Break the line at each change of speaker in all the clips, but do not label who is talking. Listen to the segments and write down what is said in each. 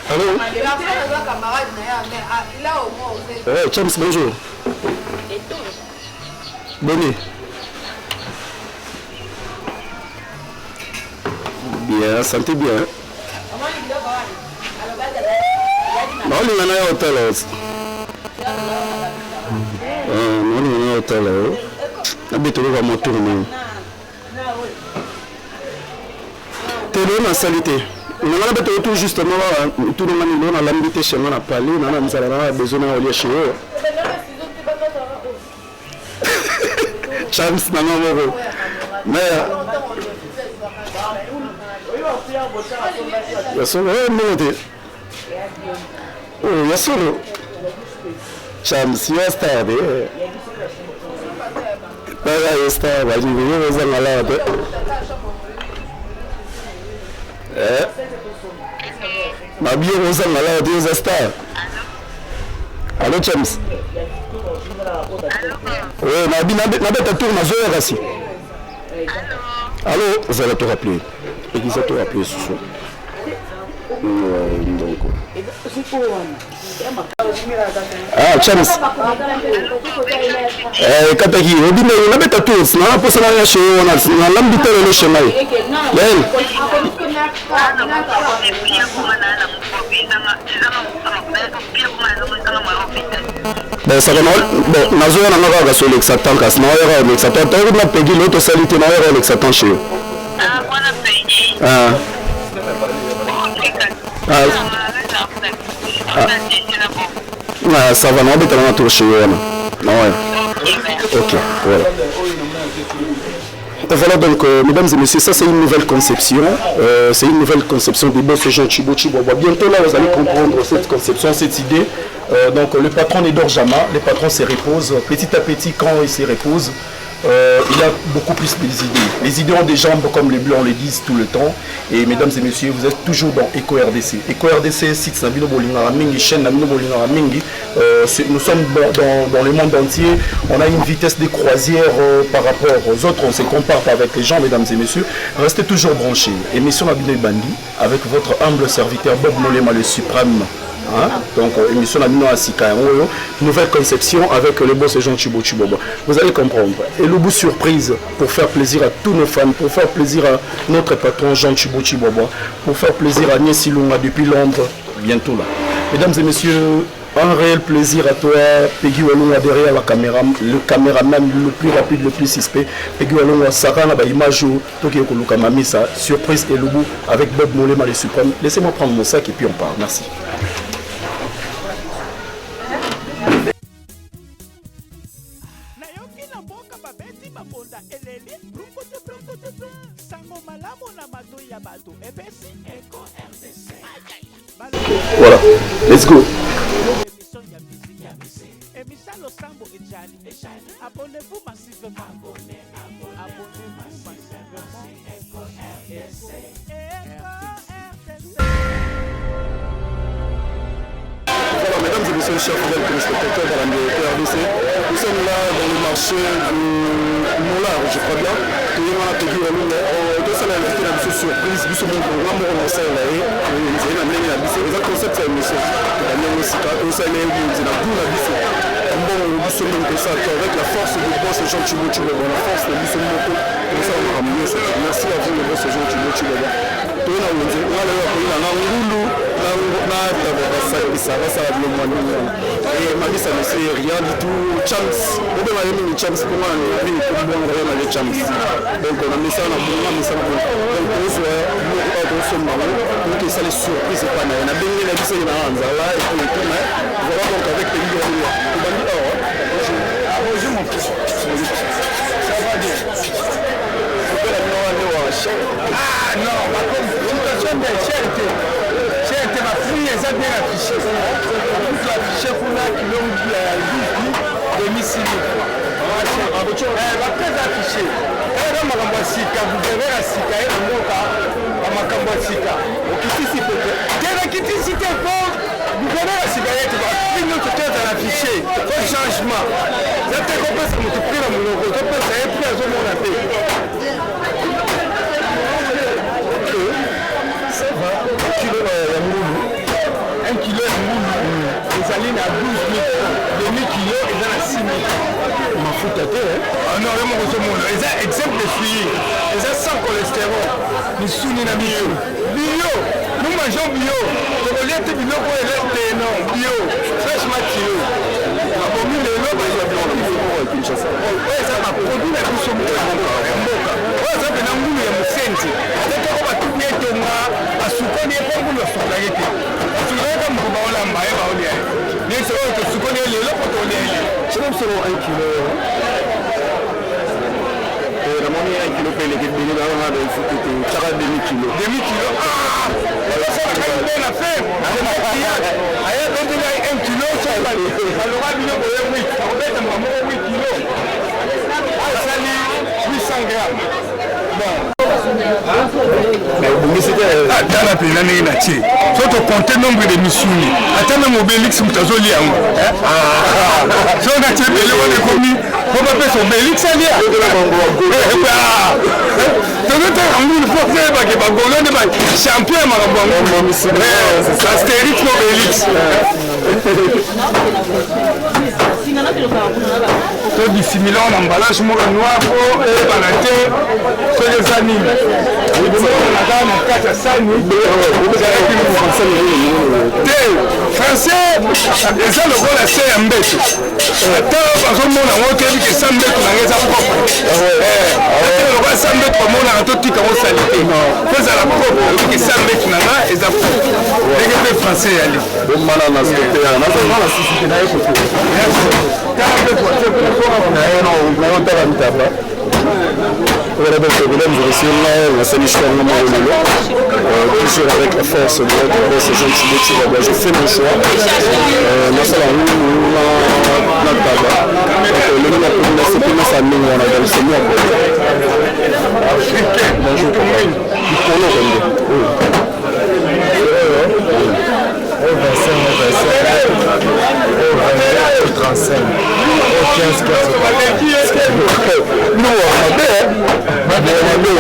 Allô? James, bonjour. Bonne. Bien, santé bien. Non, il y en a un hôtel. Non, il y en a un hôtel. Habitez va me tourner. Télé, ma salité. On a besoin tout justement tout le monde a l'ambité chez moi à parler. On a besoin de chez eux. James, non, mais Yasolo, oh, Yasolo. Chams, you are star, eh? You are star, but you wasn't allowed. Eh? Maybe you wasn't allowed. You are a star. Hello, Chams. Oui, maybe not a tour, ma soeur, aussi. Allô, vous allez te rappeler. Et vous allez te rappeler ce soir. Ah, Chams. Kataki, on dit on a bête à tous. Non, pour ça on a chez on a l'ambité le chemin. Ben ça va bon, na zone na ga sur l'exatant cas na era l'exatant to na pegi l'autre salité na era l'exatant chez eux. Ah, voilà pegi. Ça va, non, mais tu vas chez eux. Non, ok, voilà. Voilà donc, mesdames et messieurs, ça c'est une nouvelle conception. C'est une nouvelle conception des boss Jean Chibochi Bobo. Bientôt là, vous allez comprendre cette conception, cette idée. Donc le patron ne dort jamais, le patron se repose. Petit à petit, quand il se repose, il a beaucoup plus des idées. Les idées ont des jambes comme les bleus, on les dit tout le temps. Et mesdames et messieurs, vous êtes toujours dans EcoRDC. EcoRDC, site Nabino Bolingara Mingi, chaîne Nabino Bolingara Mingi. Nous sommes dans le monde entier. On a une vitesse de croisière par rapport aux autres. On se compare pas avec les gens, mesdames et messieurs. Restez toujours branchés. Émission Nabino Bandi avec votre humble serviteur Bob Molema le Suprême. Hein? Donc émission Nabino Asika, nouvelle conception avec le boss Jean Chibochi Bobo. Vous allez comprendre. Et le bout surprise pour faire plaisir à tous nos fans, pour faire plaisir à notre patron Jean Chibochi Bobo, pour faire plaisir à Niesi Lunga depuis Londres, bientôt là. Mesdames et messieurs, un réel plaisir à toi, Peggy Walunga derrière la caméra, le caméraman le plus rapide, le plus suspect. Peggy Walunga, Sarah n'a pas image, Toki Okoluka Mamisa, surprise et le bout avec Bob Molema le Suprême. Laissez-moi prendre mon sac et puis on part. Merci. Voilà, let's go. Abonnez-vous massivement. Voilà, mesdames et messieurs, chers fidèles téléspectateurs de la RDC, nous sommes là dans le marché du Moulard, je crois bien. Tout le monde a payé tout ça, l'invité la mission surprise, nous sommes dans le programme, on s'est là, nous avons amené la mission, les concepts de la mission, la mission, tout ça, nous avons la mission. Bon, nous sommes comme ça, avec la force du boss Jean Chibochi Bobo, la force de Bissou Moko, comme ça on a ramené ça. Merci à vous, le boss Jean Chibochi Bobo. Tout le monde dit, on a le Ngulu, ça va, ça va bien, moi. Et ma vie, ça ne sait rien du tout. Chance, on peut m'aller une chance pour moi, on a vu pour moi, on a une chance. Donc on a mis ça dans le monde, on a mis ça dans le monde. Donc on se voit, nous, on se marie, donc ça les surprises, c'est pas mal. On a bien la vie, c'est une anzala, et puis tout, mais voilà donc avec les vidéos. Bonjour mon fils. Ça va bien. Ah non, par contre, situation de cherté, ma fille, elle a bien affiché. Tout affiché pour la qui l'ont dit à domicile. Elle va très afficher. Elle a ma sika, vous verrez la sika, elle a mon cas, ma sika. Donc ici, c'est peut-être. Dès la quitte ici, t'es fort. Vous verrez la cigarette, tu vas finir tout à l'afficher. Faut changement. Vous avez compris, ça me fait prendre mon logo. Je pense que c'est un peu à ce moment-là.
exemple suivi, sans cholestérol, nous soumis na bio. Bio, nous mangeons bio. Donc au lieu de bio, bio, fraîchement tiré. Abomi les lots, oui, ça m'a produit la bouche au mboka. Oui, ça fait un goût de musenzi. C'est qu'on va tout bien tomber à soutenir pour vous le faire. Tu vois comme vous avez la maille, mais c'est vrai que tu connais les lots pour ton lait. C'est comme selon 1 kilo. La monnaie 1 kilo paye les guides dans le foot, tu as demi-kilo. Demi-kilo. Ah! Ça va être une bonne affaire. Ailleurs, quand tu as 1 kilo, ça va aller. Alors, on va dire que 8 kilos. Ah, ça dit 800 grammes. Bon. Attends la pénale na tie. Faut te compter nombre de missions. Attends le Obélix mutazoli yango. So na tie bele wale komi. Faut pas faire son Obélix ali. Donc tu as un goût pour faire que bagolo ne va champion marabango. C'est Astérix Obélix. Tout dissimulant en emballage noir et balaté sur les animes. Français, eza lokola se ya mbeto. Ata bazomona ngo toyebi ke sa mbeto na ngeza propre. Ata lokola sa mbeto bamonaka totika ngo salite. Po ezala propre oyebi ke sa mbeto na nga eza propre. Ndenge mpe français yali. Bomana na site ya na sisite na ye kote. Tala mbeto atie kutoka na ye na yotala mitaba. Voilà, donc, mesdames et messieurs, on a salué toujours avec la force de ces gens qui j'ai fait mon choix. Moi, c'est la rue, on a tabac. Donc, le nom a c'est plus ma famille, on a dans le Seigneur. Bonjour, du polo, au 25, au 35, au 15, 15. Nous, on a bien.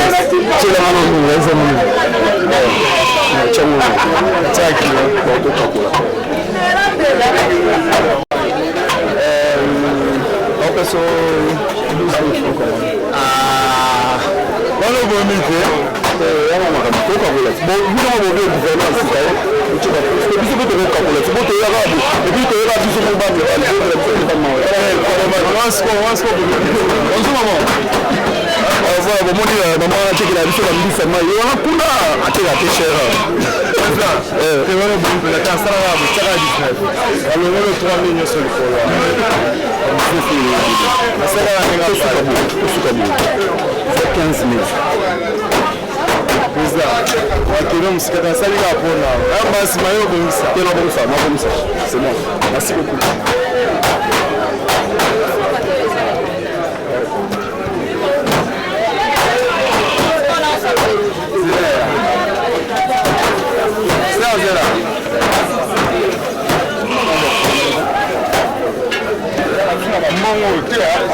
C'est bon, merci beaucoup.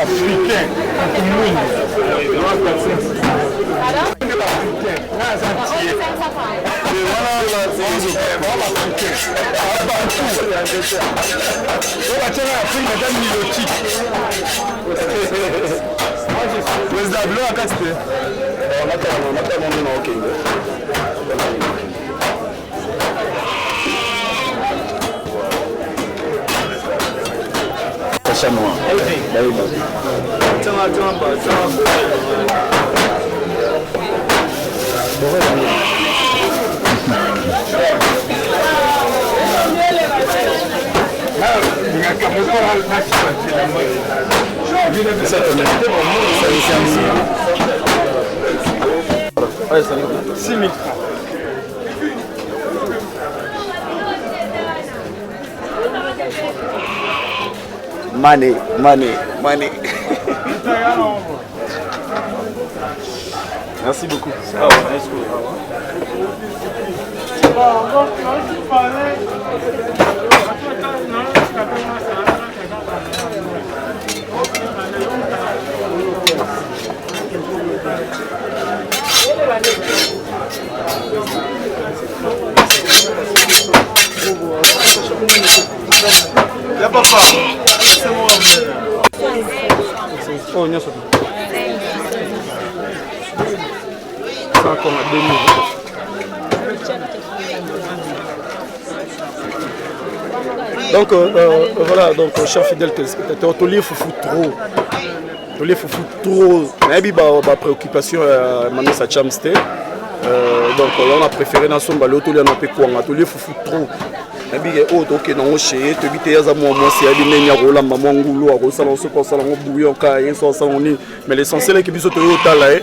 Africain, Money. Merci beaucoup.
Oh,
encore à 2000. Donc voilà, donc chers fidèles téléspectateurs, tout le foufou trop. Tout le foufou trop. Mais ma préoccupation maintenant ça chamste. Donc là on a préféré dans son ballot tout le monde peut quoi, tout le foufou trop. Mais bien autre que non chez te bité ya za moi c'est ya binenya rola maman ngulu a rosala so pour ça on bouillon ka et so ça on mais l'essentiel est que biso to yotala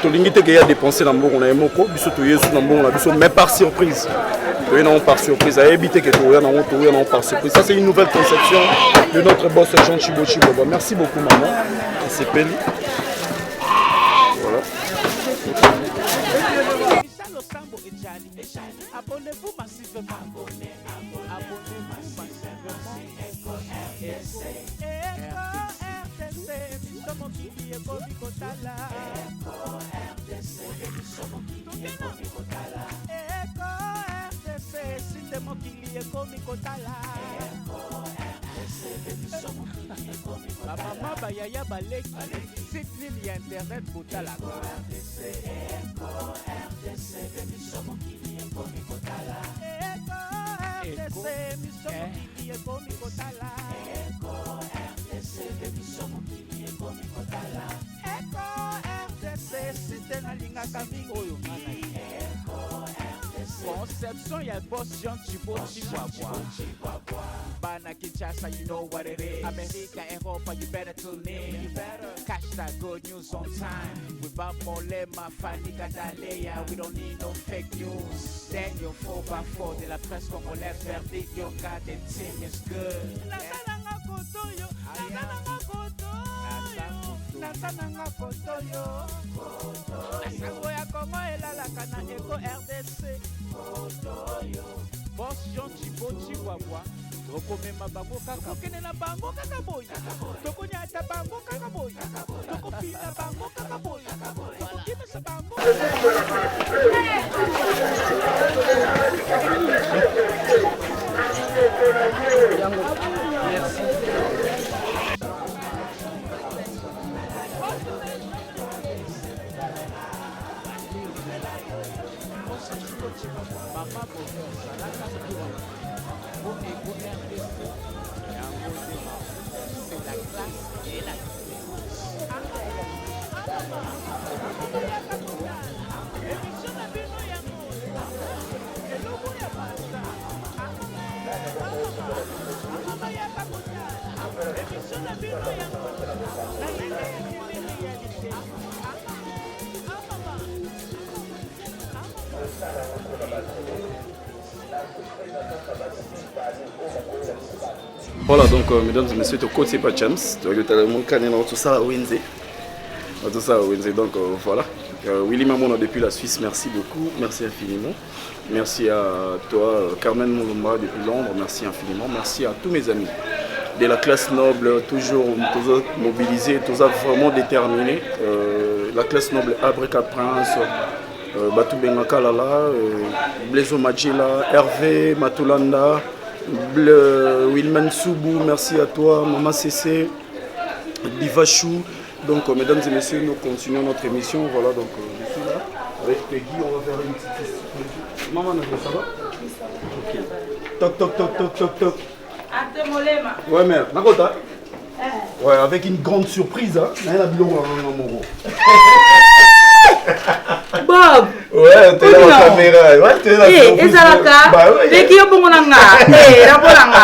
to lingite que ya dépenser dans mbongo na moko biso to yesu na mbongo na biso mais par surprise. Oui, non, par surprise. À éviter que tout non, par surprise. Ça, c'est une nouvelle conception de notre boss Jean Chibochi. Merci beaucoup, maman. C'est Peli. Voilà.
Abonnez-vous massivement. Mama bayaya baleki site nini ya internet botala Conception ya boss Jean Chibochi Wabwa. Bana Kinshasa, you know what it is. America, Europa, you better tune in. You better catch that good news on time. Without Molema, Fanny Kadaleya, we don't need no fake news. Daniel 4x4 de la presse congolaise, verdict, your goddamn team is good. Nasananga kotoyo Asango ya Kongo elalaka na Eko RDC kotoyo Boss Jean Chibochi Wabwa Tokomema bango kaka Tokene na bango kaka boy Tokonyata bango kaka boy Tokopina bango kaka boy Tokimesa bango Merci. Mama bonheur, salaka toi. Bon égo RDC. C'est la classe et la
Voilà, donc mesdames et messieurs, au côté pas James, tout ça Wednesday. Tout ça Wednesday, donc voilà. Willy Mamon depuis la Suisse, merci beaucoup, merci infiniment. Merci à toi, Carmen Moulomba depuis Londres, merci infiniment. Merci à tous mes amis de la classe noble, toujours mobilisés, toujours vraiment déterminés. La classe noble Abreka Prince, Batou Bengakalala, Blezo Majila, Hervé Matulanda, Wilman Soubou, merci à toi, Maman Cessé, Divachou. Donc, mesdames et messieurs, nous continuons notre émission. Voilà, donc je suis là avec Peggy. On va faire une petite question. Maman, ça va? Ok. Toc, toc, toc, toc, toc, toc. Ouais, mère, Nakota. Ouais, avec une grande surprise. Hein.
Bob!
Ouais, t'es là la caméra. Ouais, t'es là.
Et ça la carte? Bah oui. Mais qui est bon nanga? Eh, la bolanga.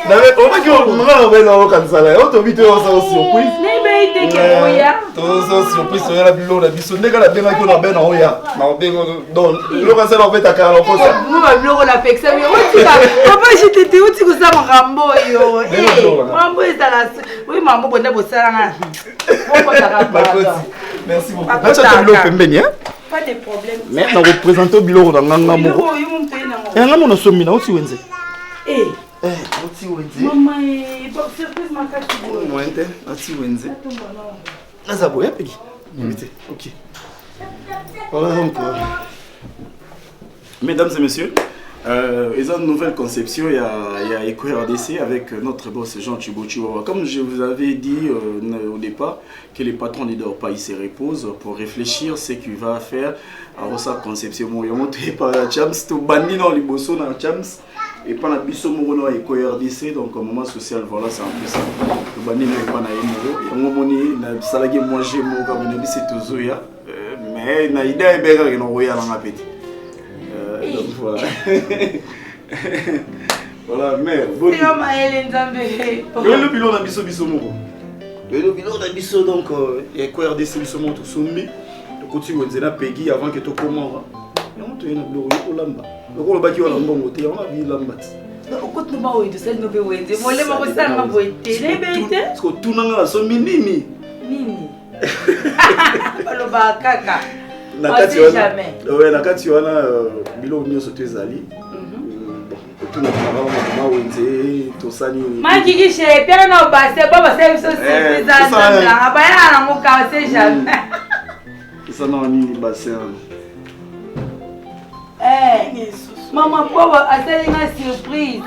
On va dire on va dans comme ça là. On te dit on s'en surprise.
Mais ben t'es que boya.
Tout ça surprise sur la bilo la biso ndeka la benga ko na ben en oya. Na bengo donc le reste là en fait à cara pour ça.
Nous va bilo la fait ça mais on dit papa j'étais où tu ça mon rambo yo. Eh, rambo ça la. Oui mambo bonne bossala nga.
Merci beaucoup. Là ça te bilo pembeni hein?
Pas de problème.
Mais on représente bilo dans nganga moko. Et nganga mon somi na aussi wenze. Eh
Maman, surprise ma carte.
Voilà donc, mesdames et messieurs, Ils ont une nouvelle conception, il y a EcoRDC avec notre boss Jean Chibochiwa. Comme je vous avais dit au départ, que les patrons ne dorment pas, ils se reposent pour réfléchir ce qu'il va faire à sa conception. Il y a monté par la Chams, tout bandit dans les bossons dans la Chams, et pas la Bissomoro EcoRDC, donc au moment social, voilà, c'est un peu ça. Le bandit n'est pas dans les mots, il y a un salarié manger, c'est tout Zoya, mais il y a une idée qui est royale en appétit. Donc voilà. Voilà, mais bon.
C'est comme Hélène Zambé.
Le bilan n'a biso moko. Le bilan n'a biso donc et quoi RDC biso moko tout sommi. Le côté où on a payé avant que tout commence. Et on te y a bleu au lamba. Donc on va qui on a bon côté, on a vu lamba.
Au côté nous pas de celle nous be wende. Moi les mako ça m'a boité. Les bête.
Parce que tout n'a so nini.
Nini. Palo ba kaka.
Nakati wana. Ouais, nakati wana bilo nyo so tezali. Tout n'a pas wende to sani.
Makiki chez Pierre na basse baba c'est so c'est ça là. Ba ya na mo ka c'est jamais.
Ça n'a ni bassin.
Maman baba ateli na surprise.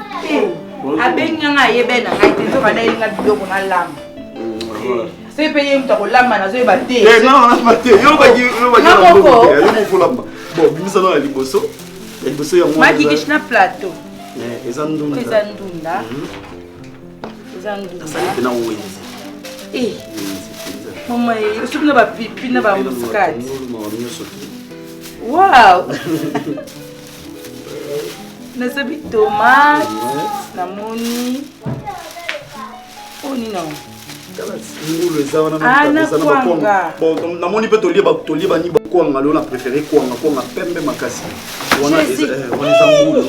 Abenga nga yebena ngaite to kana ilinga biloko na lamba. C'est payé mutako lamba na zo ebate.
Non, on a battu. Yo ba lamba. Bon, bimisa na liboso. Liboso ya moi.
Makiki na plateau.
Ezandunda.
Ezandunda.
Ça est na wenzi.
Maman, je suis pas pipi na ba muscat. Wow. Na sabi tomate, na moni. Oni non.
Bon, na moni peut toliba ni bakwanga on a préféré kwanga pembe makasi. On les angoulo.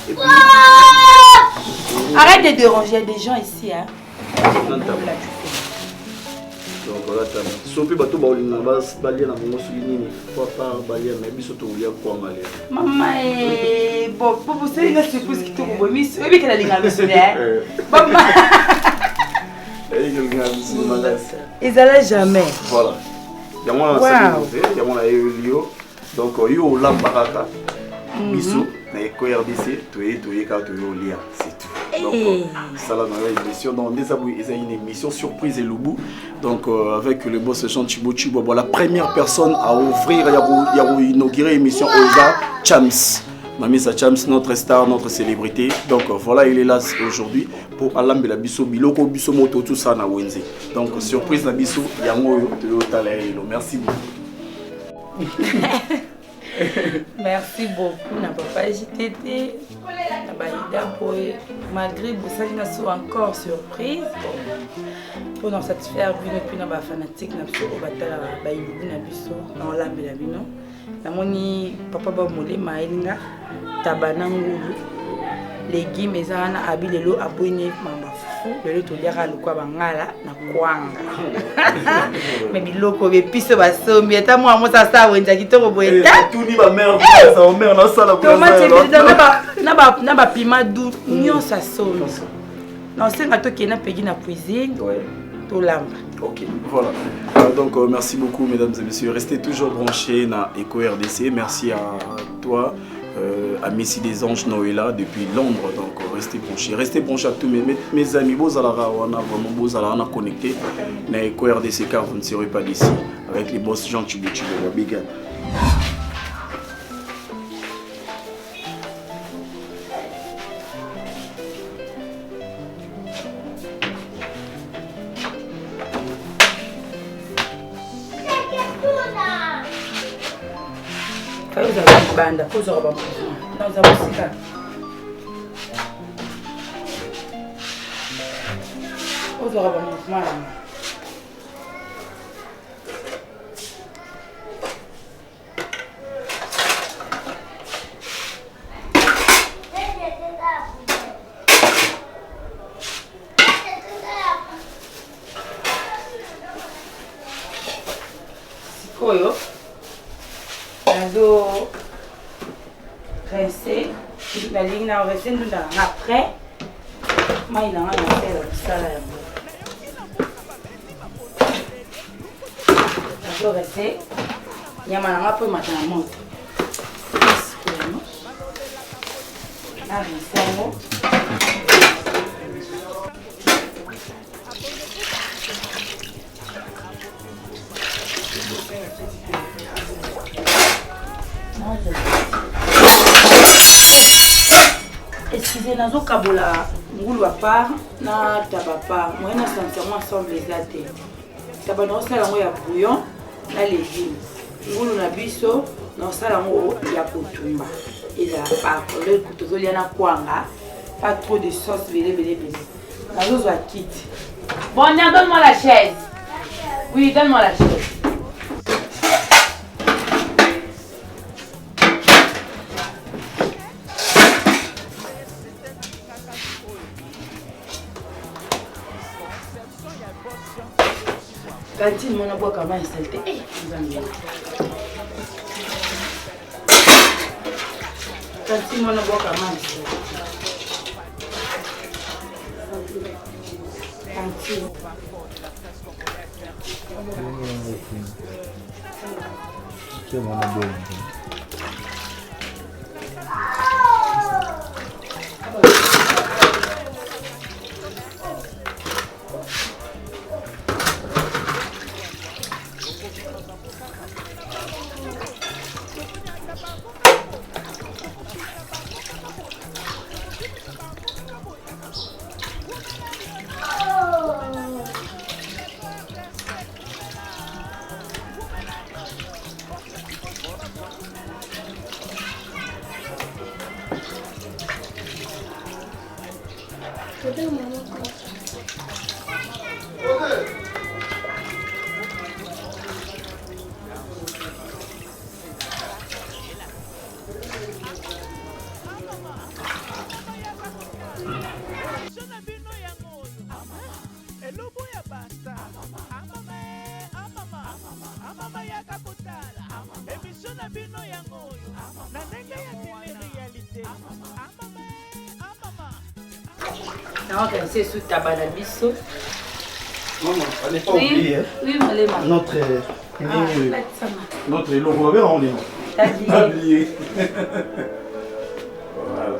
Et puis
arrête de déranger des gens ici hein.
Donc voilà, sopi bato ba olinga balia na bongo souligner papa balia mais biso to olia kwa ngale.
Mama bon pour c'est une surprise qui te robo miss et que la linga miss Mama. Ils allaient jamais.
Voilà. Il y a moi il y a moi Elio donc yo lambaraka biso na EcoRDC to ka to olia c'est tout. Donc ça là dans l'émission donc c'est une émission surprise et Loubou donc avec le boss Jean Chibochibo la première personne à ouvrir il y a inauguré l'émission Oza Chams Mamisa Chams notre star notre célébrité donc voilà il est là aujourd'hui pour alambe la biso biloko biso moto tout ça na wenze donc surprise na biso yango yo talelo merci beaucoup.
Merci beaucoup, n'a pas JTT, malgré que ça soit encore surprise pour nous satisfaire puis nous fanatique nous batala bayibu na biso na olambe la bino na moni papa ba mole maelinga tabana ngulu légumes ezana abilelo abone mamba fufu lelo to liaka lokwa bangala na kwanga mais biloko bepiso basombi eta moi mosa sa wenza kitoko boeta
tout ni ba mère ça mère na sala
pour na ba pima du nyonso sombi non c'est ngato qui na pegi na cuisine to lamba.
Ok, voilà. Donc merci beaucoup mesdames et messieurs, restez toujours branchés na EcoRDC. Merci à toi à Messi des Anges Noëlla depuis Londres, donc restez branchés à tous mes amis, vous allez vraiment connectés à EcoRDC car vous ne serez pas d'ici avec les boss Jean Chibochibo. Big up.
Banda, pose au bambou. Dans un musical. Pose au bambou. Sikoyo. Nazo rincer la ligne na rincer ndunda après mai na na faire sala ya nazo rincer nyama na ngapo matana moto Arisango. Excusez, nazo kabola ngulu à part na taba part. Moi na sentement ensemble les athées. Taba no sala ngo ya bouillon na légumes. Ngulu na biso na sala ngo ya kotumba. Et là, par le couteau, il y en a quoi, pas trop de sauce, belé. La chose va quitter. Bon, donne-moi la chaise. Oui, donne-moi la chaise. Cantine, mon aboie comment il s'est fait. Cantine, mon aboie comment il s'est fait. Cantine. C'est sous tabac d'abisso.
Maman, on n'est pas oublié.
Oui, maman.
Notre logo, on est tablier. Voilà.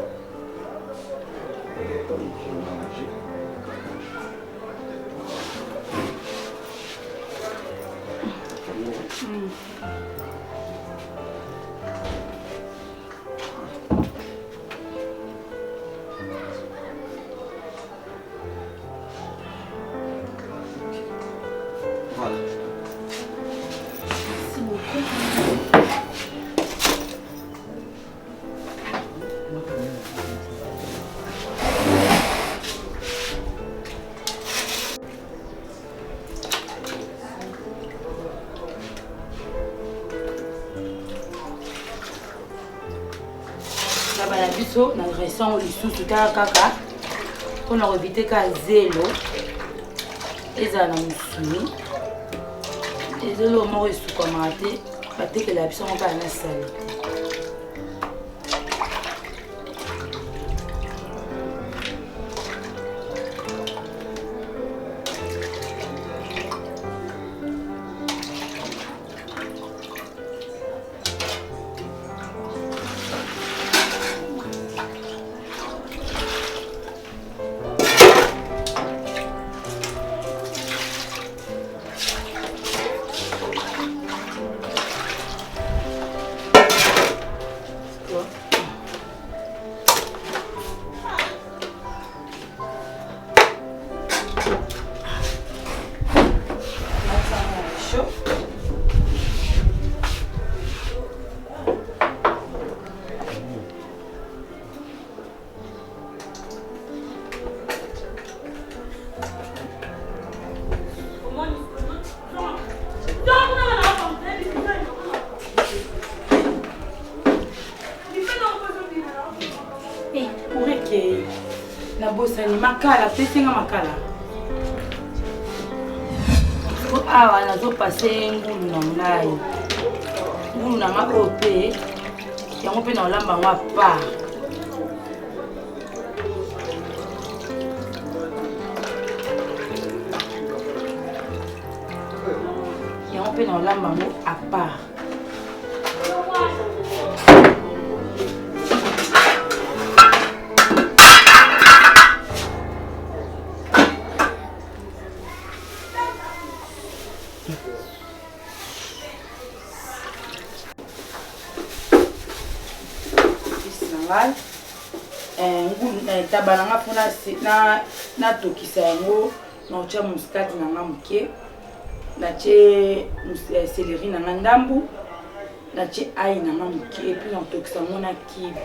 Na restaurant lisusu kaka mpona kovite ka zelo ezala na mosuni ezelo moko esukamaka te batekela biso ngo kala na sali te. Makala, pesenga makala. Awa nazopase ngulu na mulai. Ngulu na ngako pe. Yango pe na olamba ngwa pa. Yango pe na olamba ngwa apa. tabananga mpona natokisa yango naotya muskati nanga moke natie céleri nanga ndambu natie ai nanga moke epuis natokisa yango na kibe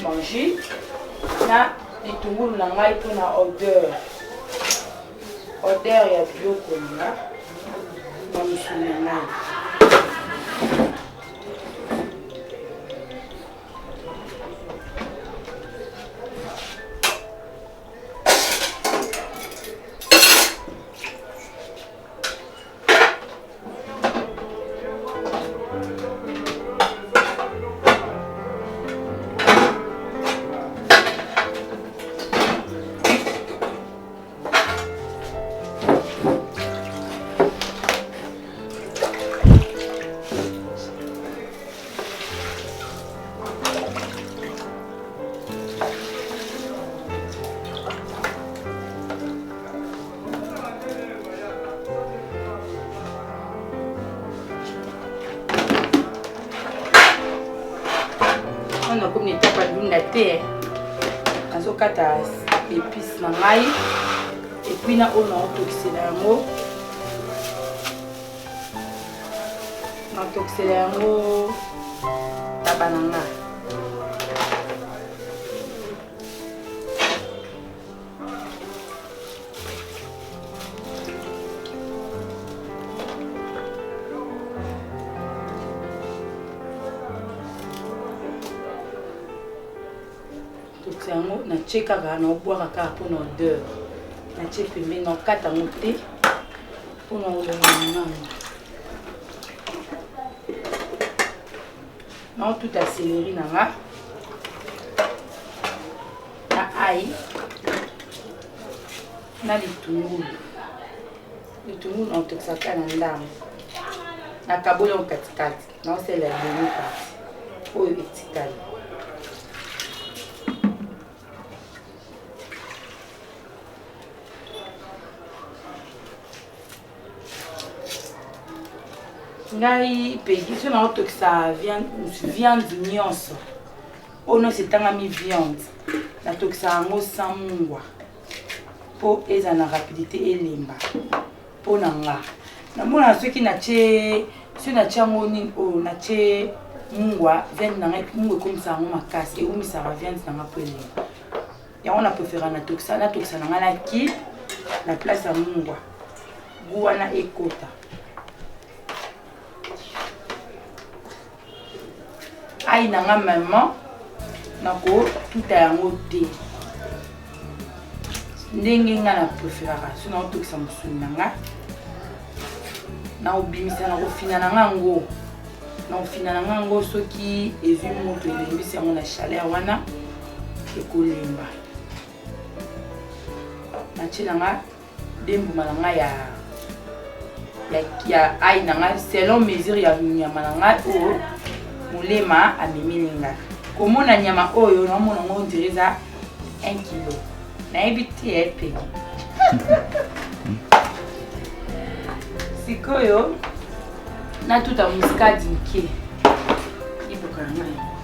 manger na litungulu na ngai mpona odeur ya biloko nanga na misuni na ngai azokata épice na ngai epuis na oyo naotokisela yango taba na nga yango natie kaka naobwaka kaka mpona odeur natie pembeni naokata yango te mpona olonga nango naotuta céleri nanga na ai na litungulu naotokisaka na ndambo nakaboli yango katikati naosala demi parti oyo etikali ngai pegi so naotokisa viande nyonso oyo nyonso etangami viande natokisa yango sans mungwa mpo eza na rapidité elemba mpo na nga namona soki natie yango nini oyo natie mungwa viande na ngai mungwa ekomisa yango makasi eumisaka viande na nga mpo elemba yango na préféra natokisa na nga na ki na place ya mungwa gu wana ekota ai nanga mama nako tuta yango te ndenge nga na préféraka so naotokisa mosuni nanga naobimisa nakofina nanga yango soki ezwi moto elembisi yango na chaleur wana ekolemba natie nanga dembuma nanga ya ai nanga selon mesure ya nyama nanga oyo molema amemilinga komona nyama oyo naomona ngo ondire eza 1 kilo nayebi te epeki sikoyo natuta muskadi mke iboka na ngai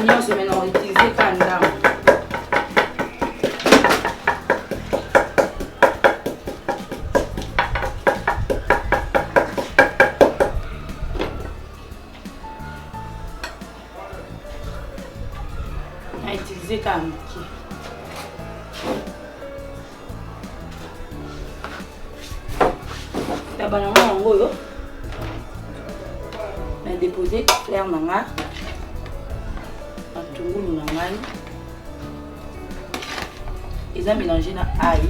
nyonso mena utiliser ka ndambo na utiliser ka mki bananga yango yo na déposé fleur nanga na tungulu na ngai eza mélangé na ail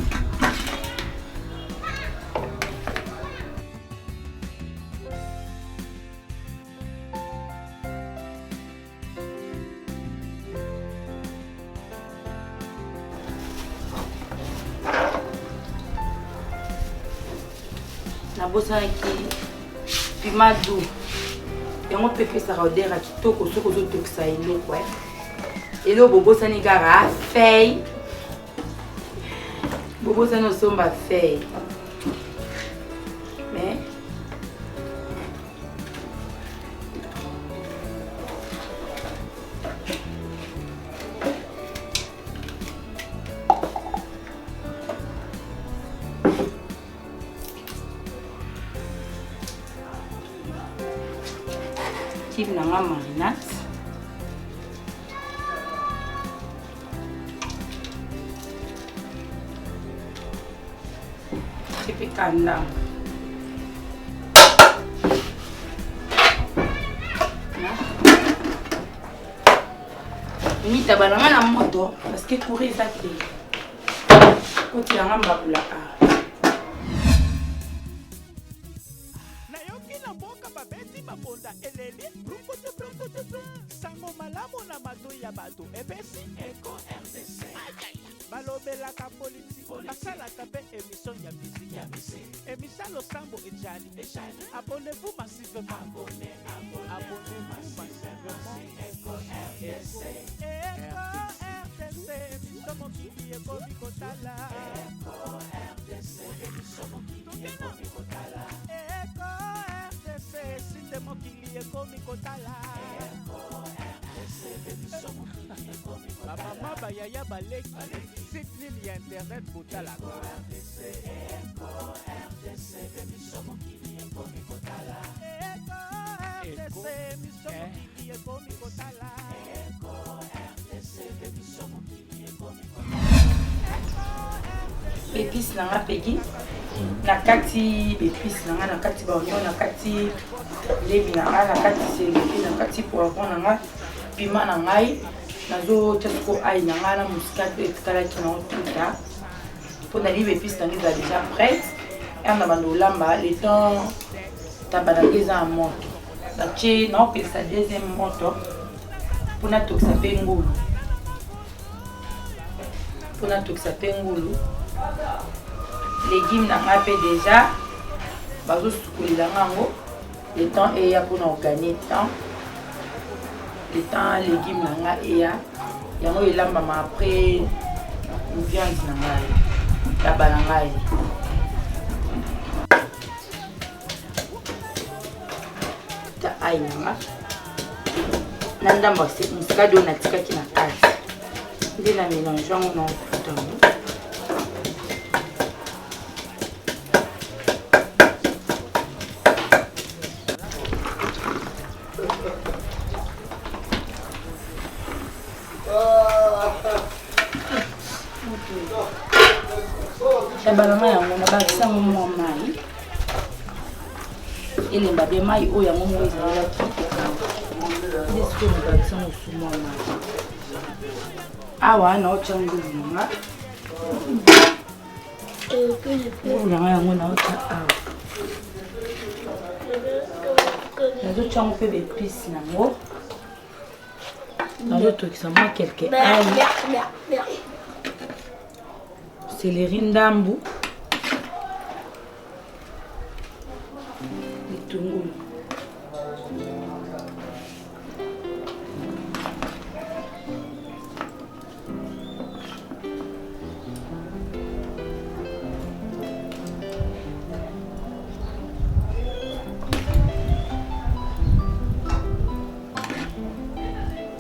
nabosanaki piment doux yango mpe epesaka odeur ya kitoko soki ozotokisa eloko eloko bobosani kaka feuille bobosani osomba feuille mais type nanga marinade type kanda mitaba nanga na moto parce que courri eza te kotilanga mbabula
Bonda eleli sango malamu na mato ya bato ebesi Eco RDC balobelaka politiko basalaka mpe émission ya musique émission losambo ejali abonnez-vous massivement abonnez-vous massivement Eco RDC émission mokili ekomi kotala Eco RDC émission mokili ekomi kotala Eco Sinde mokili ekomi kotala bamama bayaya baleki site nini ya internet botala
épice nanga pegi nakati épice nanga nakati baoignon nakati levi nanga nakati céleri nakati poivron nanga piment na ngai nazotia siko ai nanga na muscade etikalaki na otuta mpo naliba épice nanga eza déjà prête yana bando olamba le temps tabananga eza ya moto batie naopelisa deuxième moto mpo natokisa mpe ngulu légumes nanga mpe déjà bazosukolela ngango le temps eya mpona oganye temps le temps légumes nanga eya yango elambama après viande na ngai taba na ngai ta ai nanga na ndamba muscade oyo natikaki na kati nde na mélange yango na ofutango tabalanga yango nabakisango mwa mai elemba be mai oyo yango moko ezalaki nde sikoyo nabakisango su mwa mai awa naotya ngulu nanga ngulu nanga yango naotya awa nazotya yango mpe bepice nango nazotokisa mwa quelque ail céleri ndambu bitungulu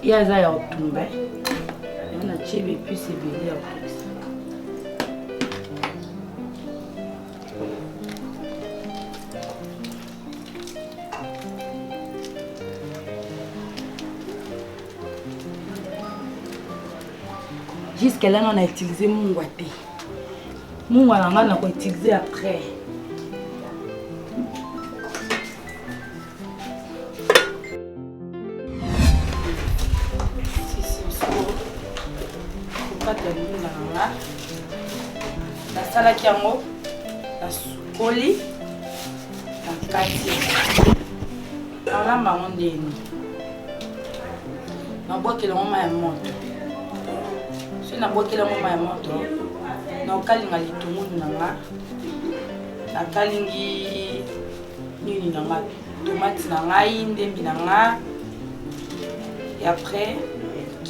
ya aza ya otumba yango natie bepice ebele ya otokisa jusqu'à là on a utilisé mungwa te mungwa nanga na ko utiliser après pate ya ndunda na nga nasalaki yango nasukoli na kati nalamba yango ndeni nabwakela yango mai ya moto soki nabwakela yango mai ya moto nakokalinga litungulu na nga nakalingi nini na nga tomate na ngai ndembi na nga et après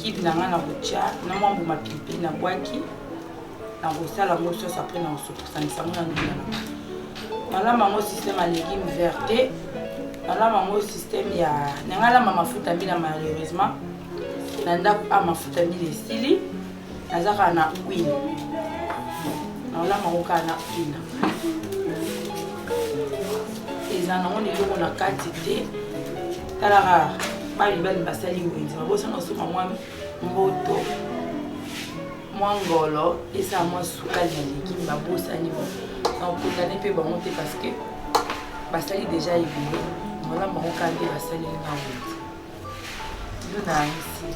kibe na nga na kotia na mwa mbuma pilipili na bwaki na kosala yango sauce après na kosotosanisa yango na ndunda na nga nalamba yango système ya légume verte nalamba yango système ya nanga lamba mafuta mbila malheureusement na ndako a mafuta mbila esili naza kaka na huile nalamba yango kaka na huile eza nango na eloko na kati te talaka balibali basali wenzi babosana osoma mwa mboto mwa ngolo esala mwa sukali ya légume babosani nakokondane mpe bango te parce que basali déjà ebele nalamba yango kaka nde basali nga wenzi ndo na isi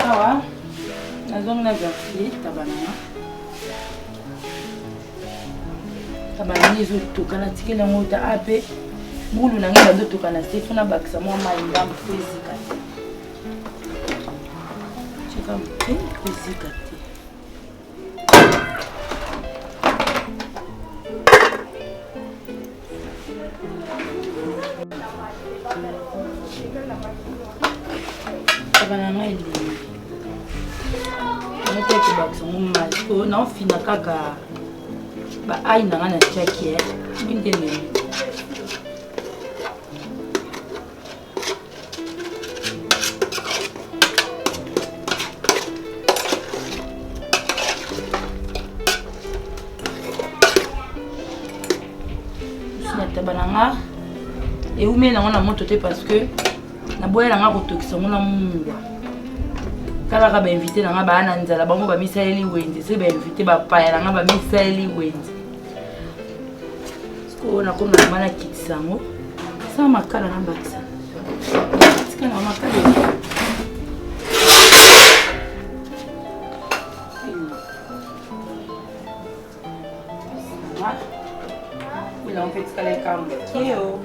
awa nazongi na verfile tabananga ezotoka natikeli yango ta ape mbulu na ngai bazotoka na se fona bakisa mwa mai ndambo po ezika te ceka moke po ezika te tabananga elingi nataki bakisa ngo mai oyo naofina kaka baai na nga na tiaki mindele nataba na nga eumi nango na moto te parce que naboyela nga kotokisa ngo na mungwa kalaka bainvite na nga baa na nzala bango bamisaleli wenzi se bainvite bapaya na nga bamisaleli wenzi oyo nakomi na mama nakitisa yango sama makala na bakisa tika na makala bila mpe tikala ekambo kio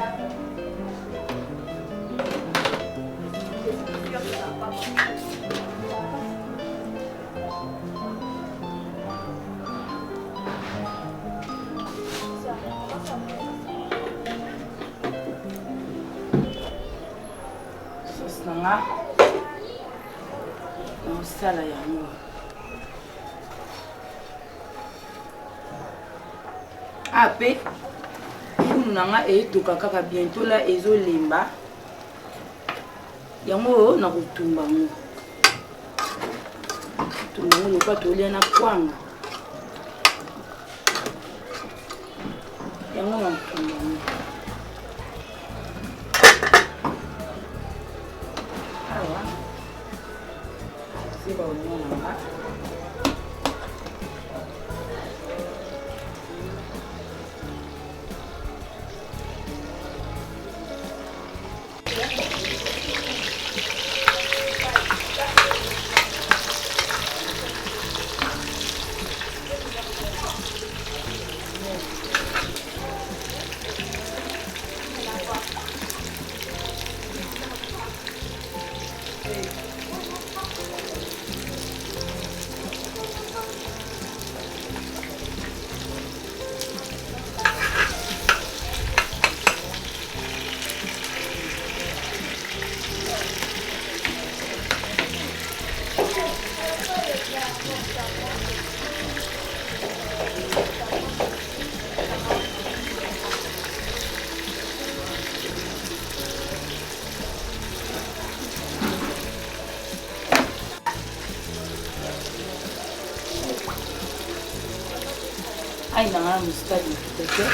nga naosala yango ape funu na nga eyetoka kaka bientôt la ezolemba yango nakotumba ngo tumba ngo lokwa tolia na kwanga yango nakotumba ngo ai nanga mustadi kiteke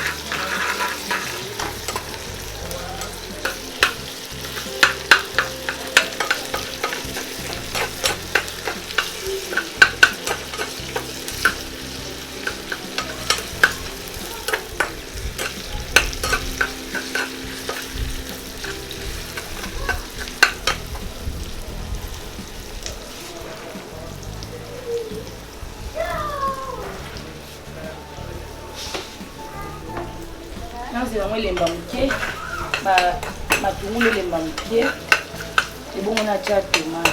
elemba moke matungulu elemba moke ebongo natya tomate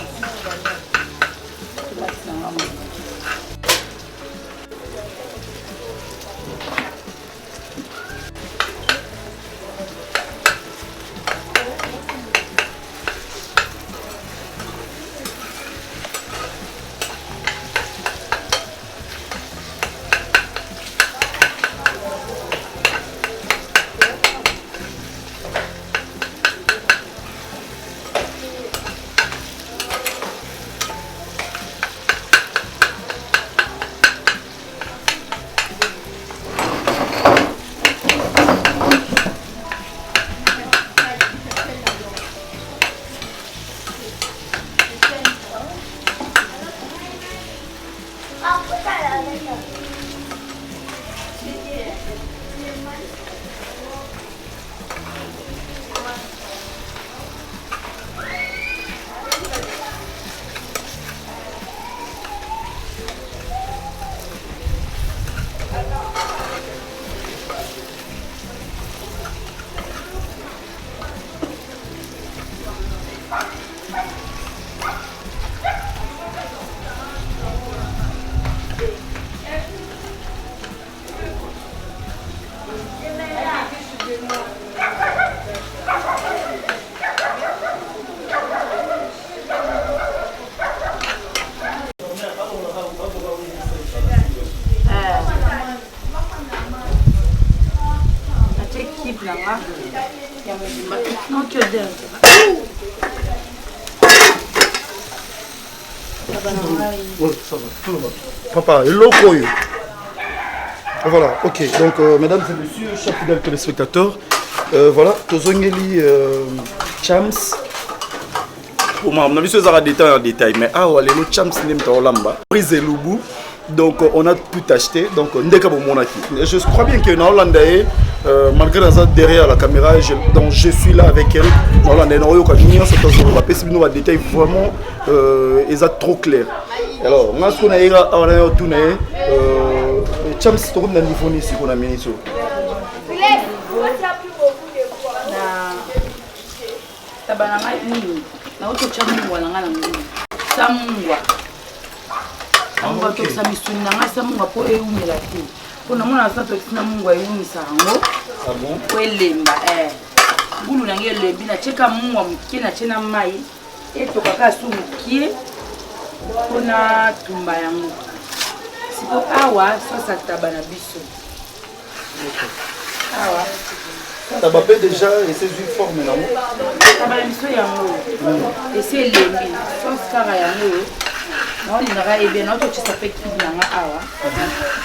nanga moke
Papa, loco. Voilà, ok. Donc, mesdames et messieurs, chers fidèles téléspectateurs, voilà, Tozongeli Chams. Pour moi, on a vu ce détail en détail, mais ah, ouais, le Chams n'est pas lamba. Brise Loubou. Donc, on a pu acheter. Donc, je crois bien que Hollandais, malgré derrière la caméra, donc je suis là avec elle. Hollandais, on a détail vraiment, ils trop clair. Alors, moi, ce qu'on a eu à tourner, Chams, c'est un niveau ici qu'on a mis ici.
Anga tokisa misuni nanga sa munga po eumela te. Pona mona sa tokisa munga eumisa yango.
Ah bon?
Po elemba Bulu nange elembi na cheka munga mukie na chena mai. Etokaka su mukie. Pona tumba yango. Siko awa sosa tabana biso. Awa.
Tabapé déjà et ses huiles formes là.
Tabana biso yango. Et c'est elembi. Sosa kara yango. Non, il n'a pas été bien, tu sais qui vient à Awa.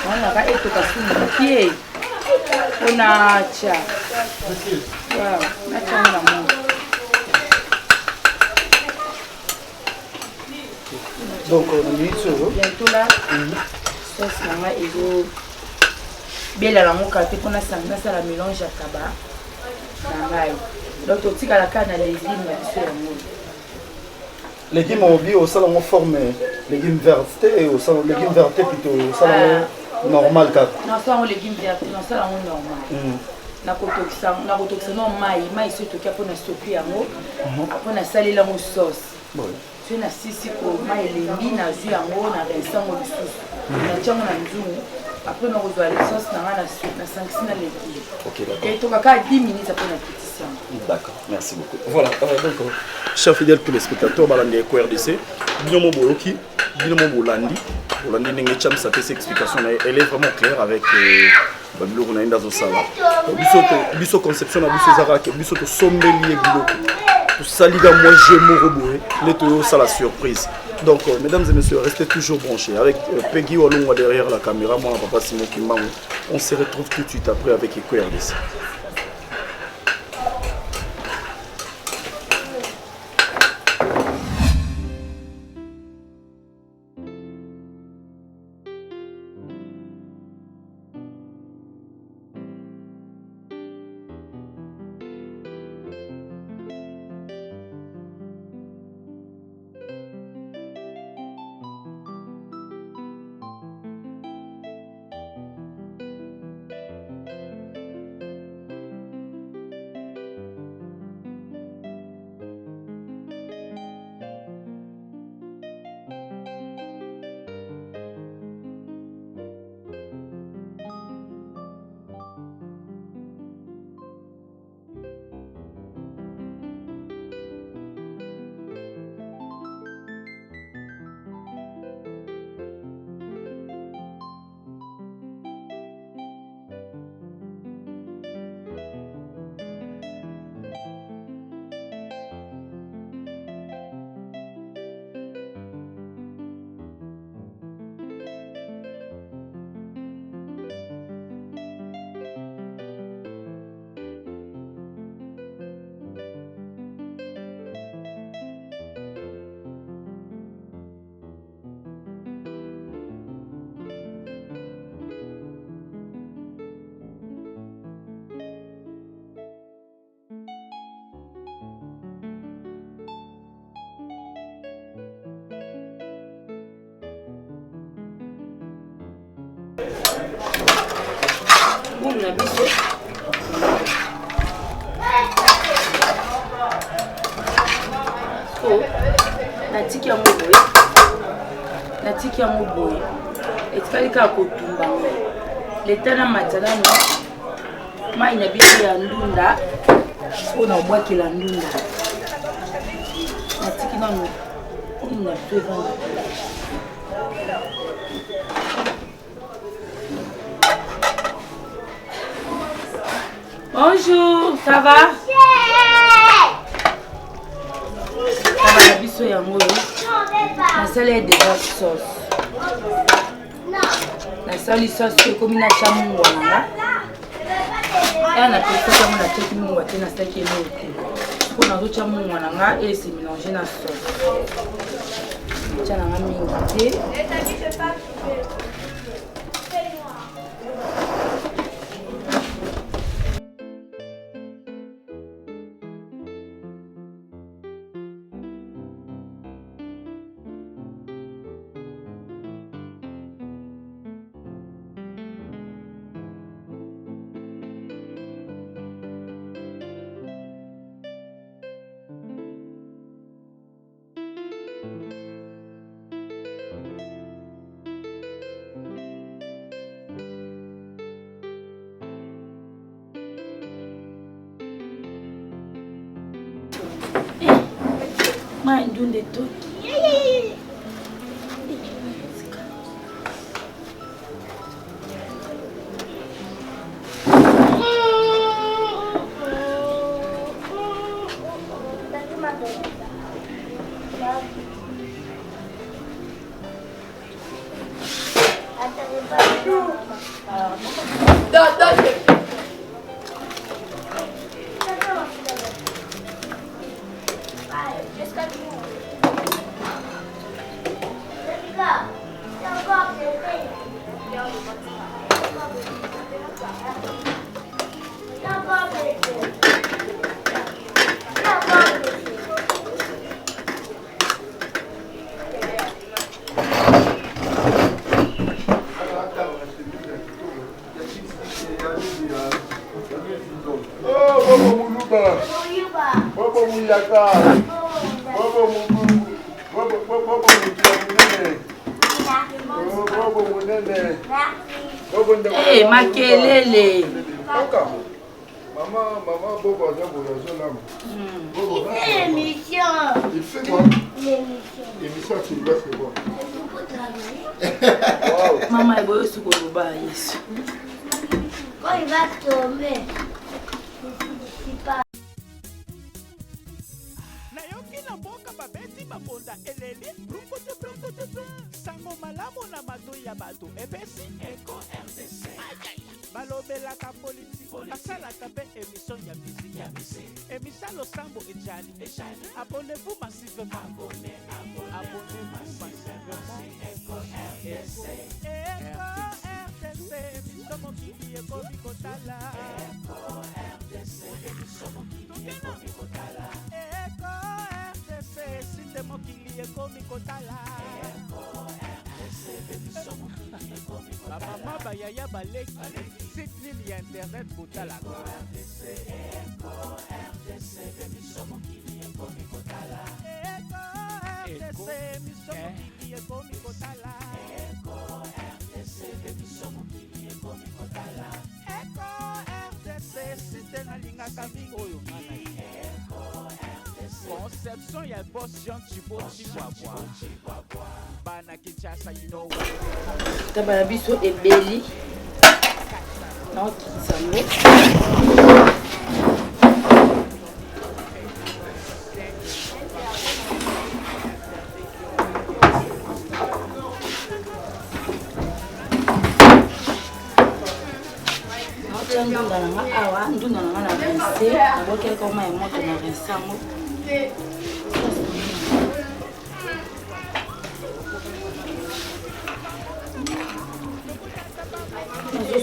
On n'a pas été cassé le pied. On a tcha. Waouh, on a tcha l'amour.
Donc, on a mis ça.
Bientôt là, ça c'est maman et go. Belle à la moka, tu connais ça, ça la mélange à tabac. Donc, tu sais qu'à la canne, les légumes, c'est l'amour.
Les légumes ont oublié au salon en forme légumes vertes et au salon légumes vertes plutôt au salon normal car
non ça on légumes verts non ça on normal na kotokisa no mai surtout kia pona stocker yango apona salela mo sauce tu na sisi ko mai elengi na jus yango na resango lisusu na tiango na nzungu après na kozwa les sauces na sanctionner les légumes.
OK d'accord.
Et to kaka 10 minutes apona pétition.
D'accord, merci beaucoup. Voilà, donc chers fidèles téléspectateurs, balandi ko RDC, binomo boloki, binomo bolandi, bolandi ndenge cham sa fait explication elle est vraiment claire avec babilo na inda zo sala. Biso conception na biso zarake, biso to sombeli e biloko. Tout saliga moi je me rebouré, les to ça la surprise. Donc mesdames et messieurs, restez toujours branchés avec Peggy Walongwa derrière la caméra, moi papa Simon Kimbango. On se retrouve tout de suite après avec Eco RDC.
Boum na biso. Oh, natiki yango boye. Natiki yango boye. Etikali kaka kotumba. Leta na matala no. Mai na biso ya ndunda. Ona obwakela ndunda. Natiki nano. Il n'a plus vendu. Bonjour, ça va? Ça va, la biso yango. La salle est déjà sauce. La salle sauce est comme une chamou. Et on a fait ça comme la tête mou, on a fait ça pour notre chamou et c'est mélangé dans la sauce. Tiens, on a mis une thé. Mãe, de onde tu? Hey, makelele.
Maman, Bobo,
l'émission.
Il fait quoi? L'émission, tu dois faire quoi?
Maman, elle va aussi courir.
Quand il va tomber, c'est pas.
Sango malamu na matu ya batu ebesi Eko RDC balobelaka politiki basalaka mpe émission ya musique émission losambo ejali abonnez-vous massivement abonnez-vous massivement Eko RDC émission mokili ekomi kotala Eko RDC émission mokili ekomi kotala Eko RDC site mokili ekomi kotala Mama bayaya baleki site nini ya internet botala Eko RDC émission mokili ekomi kotala Eko RDC émission mokili ekomi kotala Eko RDC émission mokili ekomi kotala Eko RDC site nalingaka mingi oyo mana Eko RDC conception ya boss Jean Chiboti Bana Kinshasa, you know what it is.
Tabarabiso ebeli. Non, kisambo. Ndunda nanga awa, ndunda nanga na rinse, naboke koma ya moto na rinse yango.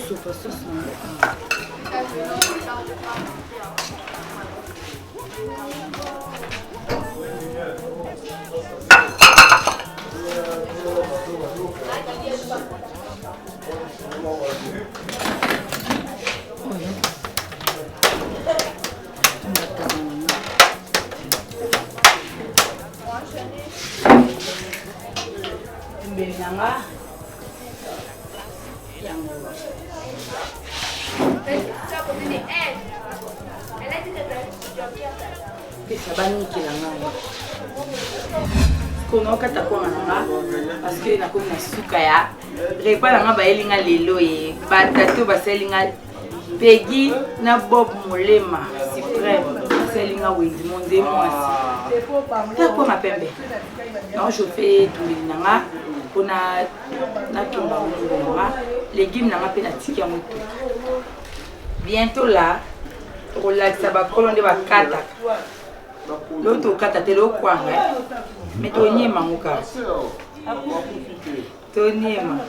Super sauce. tumbeli nanga yango pesa banikela ngai konokata kwanga nanga parceke nakomi na suka ya repa nanga bayelinga lelo ye batato basayelinga Peggy na Bob Molema suprême basayelinga wendi monde mwasi tako mapembe non je fais tumbeli nanga mpona natumba molungu nanga légume nanga mpe natiki yango to bientôt là kolakisa bakolo nde bakataka lo tokata te lokwanga me tonyema ngo kaka tonyema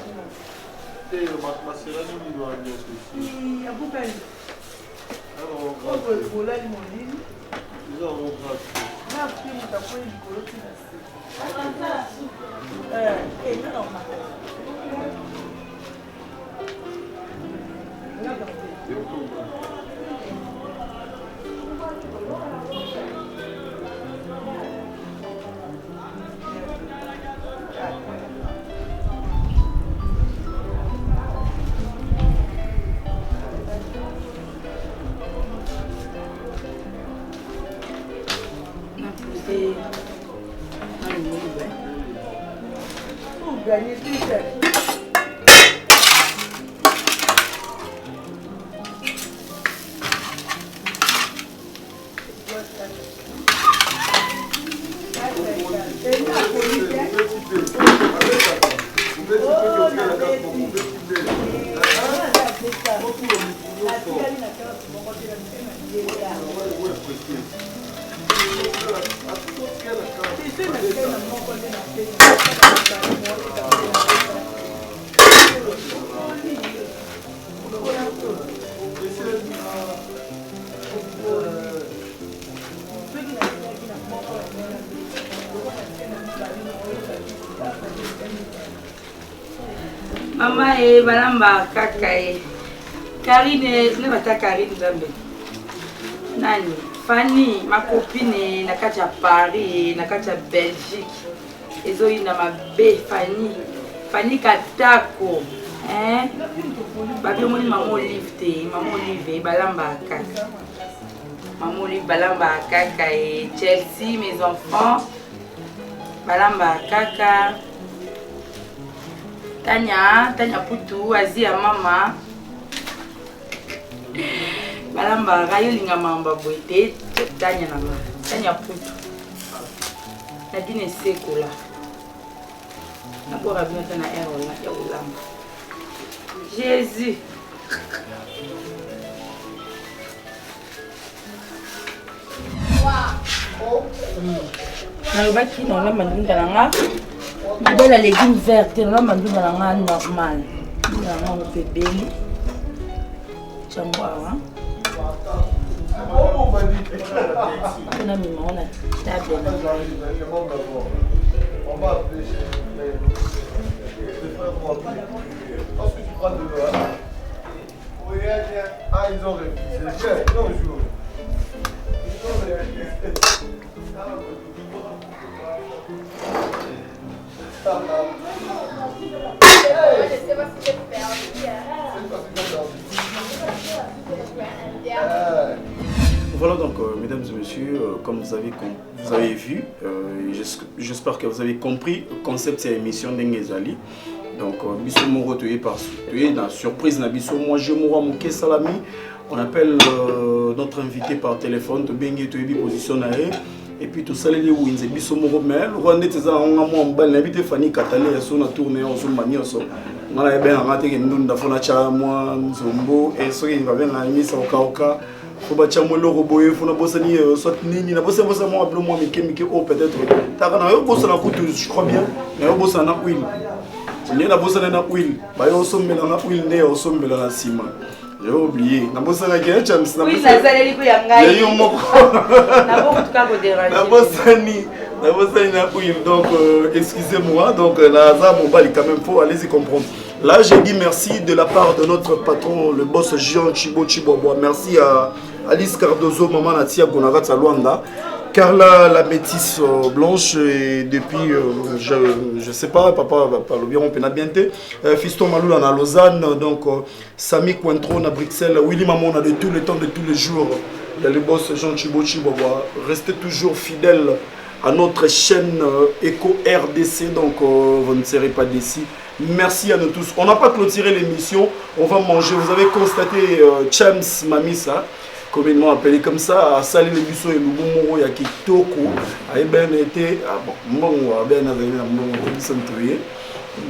Mama balamba kaka Karine ne bata Karine Zambe nani Fanny ma copine na kati ya Paris na kati ya Belgique ezoyina mabe Fanny Katako babi moni maman Olive te maman Olive balamba kaka maman Olive balamba kaka et Chelsea mes enfants balamba kaka Tanya Putu, Azia Mama. Balamba rayo linga mamba boite, Tanya Nama. Tanya Putu. Nadine Sekola. Nakora bien tana erola ya ulamba. Jésus. Nalobaki na mandunda nanga. De la légume verte, on a mangé dans la main normale. On a fait belly. Chambois. On a mis mon table.
On va appeler Est-ce que tu prends de l'eau? Oui, ah, ils ont réfléchi. C'est bien, non, je joue. Ils ont réfléchi.
Voilà donc, mesdames et messieurs, comme vous avez vu, j'espère que vous avez compris le concept de cette émission d'Engezali. Donc, Bisso Moro, tu es dans surprise, moi je Mouke Salami. On appelle notre invité par téléphone, tu es position. Et puis tout ça, les Windsor, Bisso Moro, mais le Rwanda, tu as Fanny Katale, on a tourné, on a manié, on a bien raté que nous avons fait moi, Zombo, et ce qui va bien à Nice, au Kauka. Faut battre mon logo boy, faut na bossani soit nini, na bossa moi appelé moi Mike oh peut-être. T'as quand même bossa na coutu, je crois bien, mais on bossa na huile. Ni na bossa na huile, bah yo sombe na huile né, yo sombe na ciment. J'ai oublié. Na bossa na quel chance na.
Oui, ça ça les ko yangai.
Yo moko.
Na bon tout cas ko déranger.
Na bossani na huile. Donc excusez-moi, donc la za bon bali quand même faut allez-y comprendre. Là, j'ai dit merci de la part de notre patron, le boss Jean Chibo Chibobois. Merci à Alice Cardozo, maman Natia Gonarat Luanda. Carla, la métisse blanche, et depuis, je sais pas, papa va pas le bien, on peut bien. Fiston Malou à Lausanne, donc Samy Cointron à Bruxelles, Willy Mamon a de tout le temps, de tous les jours. Il y a le boss Jean Chibochi, restez toujours fidèles à notre chaîne Eco RDC, donc vous ne serez pas déçus. Merci à nous tous. On n'a pas clôturé l'émission, on va manger. Vous avez constaté Chams Mamisa, communément appelé comme ça, à Salé les Busso et Lubumoro Yakitoko, a bien été,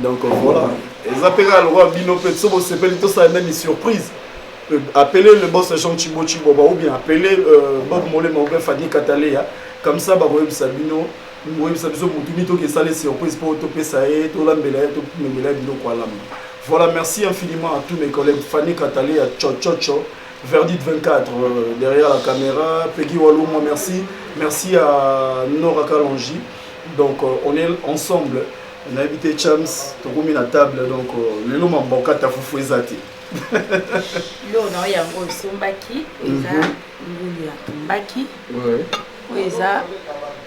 donc voilà. Les appels à l'Oua Bino Petso, c'est plutôt ça une surprise. Appelez le boss Jean Chibochi Boba ou bien appelez Bob Molé Maubé Fadi Katalea, comme ça, Baroeb Sabino. Voilà, merci infiniment à tous mes collègues. Fanny Katalé, à Chochocho, Verdict 24 derrière la caméra, Peggy Walou, moi merci. Merci à Nora Kalonji. Donc on est ensemble. On a habité Chams, on a mis la table. Donc le nom m'a banqué à Foufou Ezati.
Là, on a eu un gros sombaki, Mbaki,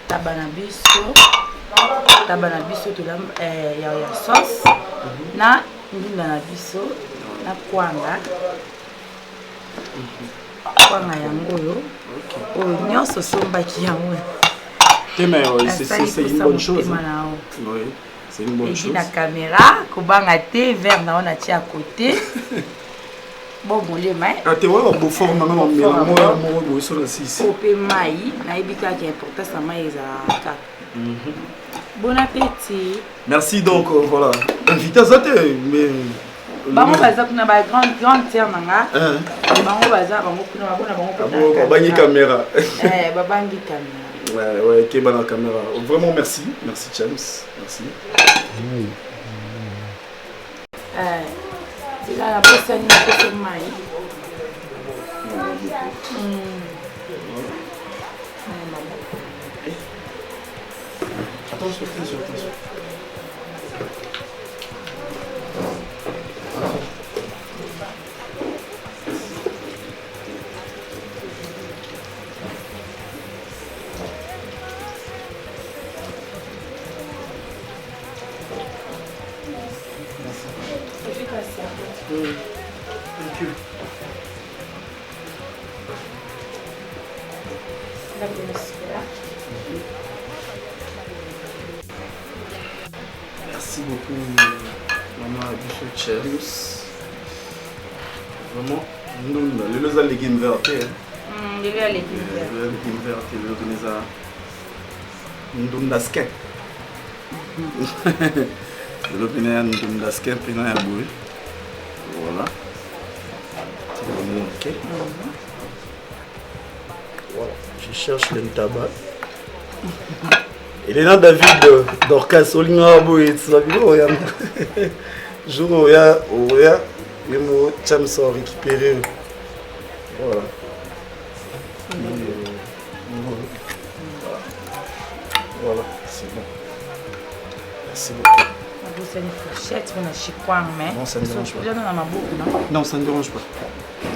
tabana biso to ya sauce na ndunda na biso na kwanga yango yo oyo nyonso sombaki yango
c'est une bonne chose. Oui, c'est une bonne chose.
Et la caméra kobanga te verre na on a tia à côté. Bon, les mains.
Tu vois, on forme maintenant un mélange sur la 6.
Copé maï, naïbika qui est important, ça maïs à 4. Bon appétit.
Merci donc, voilà. Invité à ça, mais.
Bango baza kuna ba grande terre nanga. Bango baza bango kuna bango
babangi caméra.
Babangi caméra.
Ouais, qui est dans la caméra. Vraiment merci, merci James, merci.
C'est là la personne qui fait maï.
Attention. Thank you. Merci beaucoup, maman Abicho James. Vraiment, nous avons les légumes verts.
Les légumes
verts, nous avons skate. Nous avons skate, voilà. Okay. Voilà. Je cherche le tabac. Il est là David Dorcas Olingabo et Sabino. Jour où il y a les mots Cham sont récupérés. Voilà. Voilà, c'est bon. Merci beaucoup.
C'est une fourchette, on a chikwang, mais
non, ça ne dérange pas.
Non,
ça ne dérange pas.